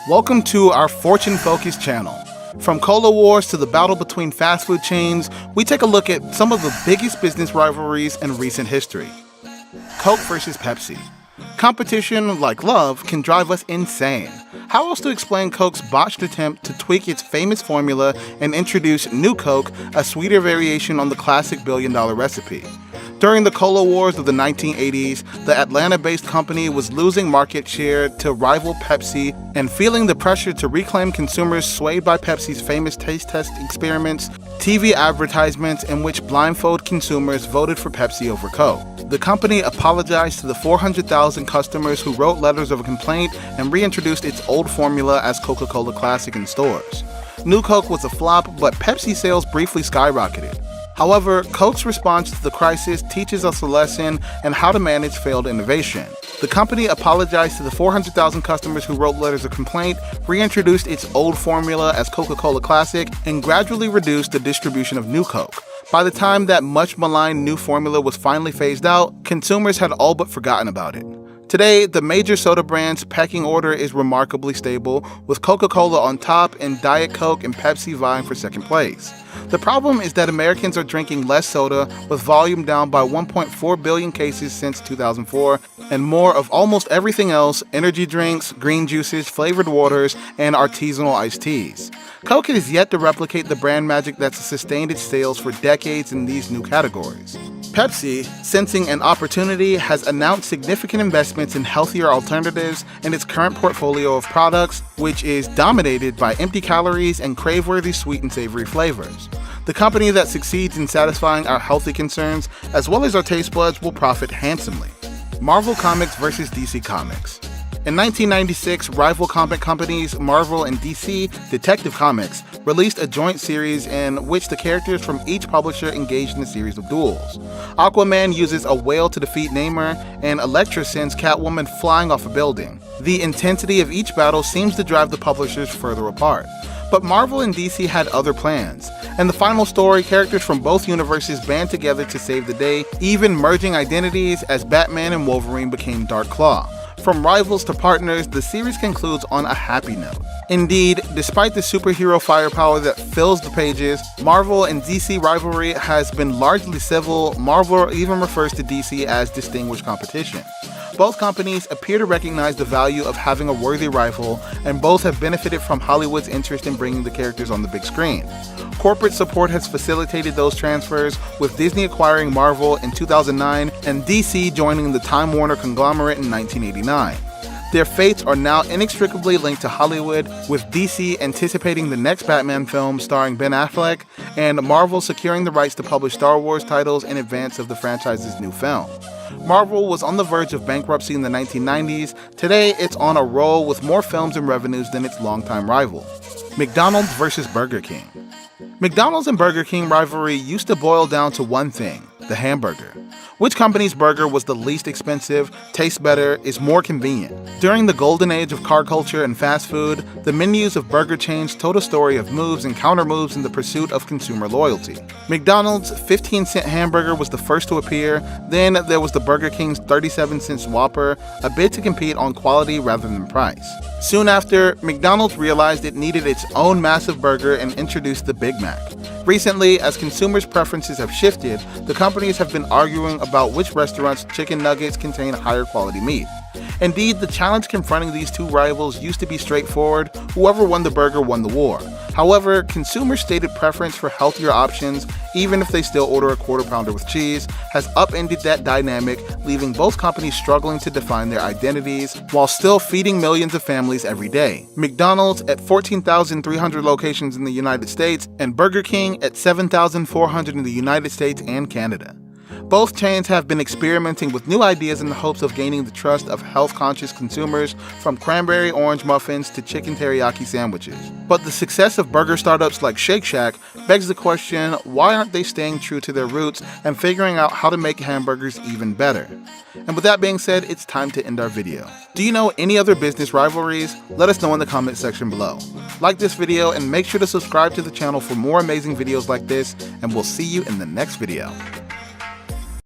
Welcome to our fortune-focused channel. From cola wars to the battle between fast food chains, we take a look at some of the biggest business rivalries in recent history. Coke versus Pepsi. Competition, like love, can drive us insane. How else to explain Coke's botched attempt to tweak its famous formula and introduce New Coke, a sweeter variation on the classic billion-dollar recipe? During the cola wars of the 1980s, the Atlanta-based company was losing market share to rival Pepsi and feeling the pressure to reclaim consumers swayed by Pepsi's famous taste test experiments, TV advertisements in which blindfold consumers voted for Pepsi over Coke. The company apologized to the 400,000 customers who wrote letters of complaint and reintroduced its old formula as Coca-Cola Classic in stores. New Coke was a flop, but Pepsi sales briefly skyrocketed. However, Coke's response to the crisis teaches us a lesson on how to manage failed innovation. The company apologized to the 400,000 customers who wrote letters of complaint, reintroduced its old formula as Coca-Cola Classic, and gradually reduced the distribution of New Coke. By the time that much maligned new formula was finally phased out, consumers had all but forgotten about it. Today, the major soda brand's pecking order is remarkably stable, with Coca-Cola on top and Diet Coke and Pepsi vying for second place. The problem is that Americans are drinking less soda, with volume down by 1.4 billion cases since 2004, and more of almost everything else: energy drinks, green juices, flavored waters, and artisanal iced teas. Coke has yet to replicate the brand magic that's sustained its sales for decades in these new categories. Pepsi, sensing an opportunity, has announced significant investments in healthier alternatives in its current portfolio of products, which is dominated by empty calories and crave-worthy sweet and savory flavors. The company that succeeds in satisfying our healthy concerns, as well as our taste buds, will profit handsomely. Marvel Comics versus DC Comics. In 1996, rival comic companies Marvel and DC Detective Comics released a joint series in which the characters from each publisher engaged in a series of duels. Aquaman uses a whale to defeat Namor, and Elektra sends Catwoman flying off a building. The intensity of each battle seems to drive the publishers further apart. But Marvel and DC had other plans. In the final story, characters from both universes band together to save the day, even merging identities as Batman and Wolverine became Dark Claw. From rivals to partners, the series concludes on a happy note. Indeed, despite the superhero firepower that fills the pages, Marvel and DC rivalry has been largely civil. Marvel even refers to DC as distinguished competition. Both companies appear to recognize the value of having a worthy rival, and both have benefited from Hollywood's interest in bringing the characters on the big screen. Corporate support has facilitated those transfers, with Disney acquiring Marvel in 2009 and DC joining the Time Warner conglomerate in 1989. Their fates are now inextricably linked to Hollywood, with DC anticipating the next Batman film starring Ben Affleck, and Marvel securing the rights to publish Star Wars titles in advance of the franchise's new film. Marvel was on the verge of bankruptcy in the 1990s. Today, it's on a roll with more films and revenues than its longtime rival. McDonald's versus Burger King. McDonald's and Burger King rivalry used to boil down to one thing: the hamburger. Which company's burger was the least expensive, tastes better, is more convenient? During the golden age of car culture and fast food, the menus of burger chains told a story of moves and counter-moves in the pursuit of consumer loyalty. McDonald's 15-cent hamburger was the first to appear. Then there was the Burger King's 37-cent Whopper, a bid to compete on quality rather than price. Soon after, McDonald's realized it needed its own massive burger and introduced the Big Mac. Recently, as consumers' preferences have shifted, the companies have been arguing about which restaurants' chicken nuggets contain higher quality meat. Indeed, the challenge confronting these two rivals used to be straightforward: whoever won the burger won the war. However, consumers' stated preference for healthier options, even if they still order a quarter pounder with cheese, has upended that dynamic, leaving both companies struggling to define their identities while still feeding millions of families every day. McDonald's at 14,300 locations in the United States, and Burger King at 7,400 in the United States and Canada. Both chains have been experimenting with new ideas in the hopes of gaining the trust of health-conscious consumers, from cranberry orange muffins to chicken teriyaki sandwiches. But the success of burger startups like Shake Shack begs the question: why aren't they staying true to their roots and figuring out how to make hamburgers even better? And with that being said, it's time to end our video. Do you know any other business rivalries? Let us know in the comment section below. Like this video and make sure to subscribe to the channel for more amazing videos like this, and we'll see you in the next video.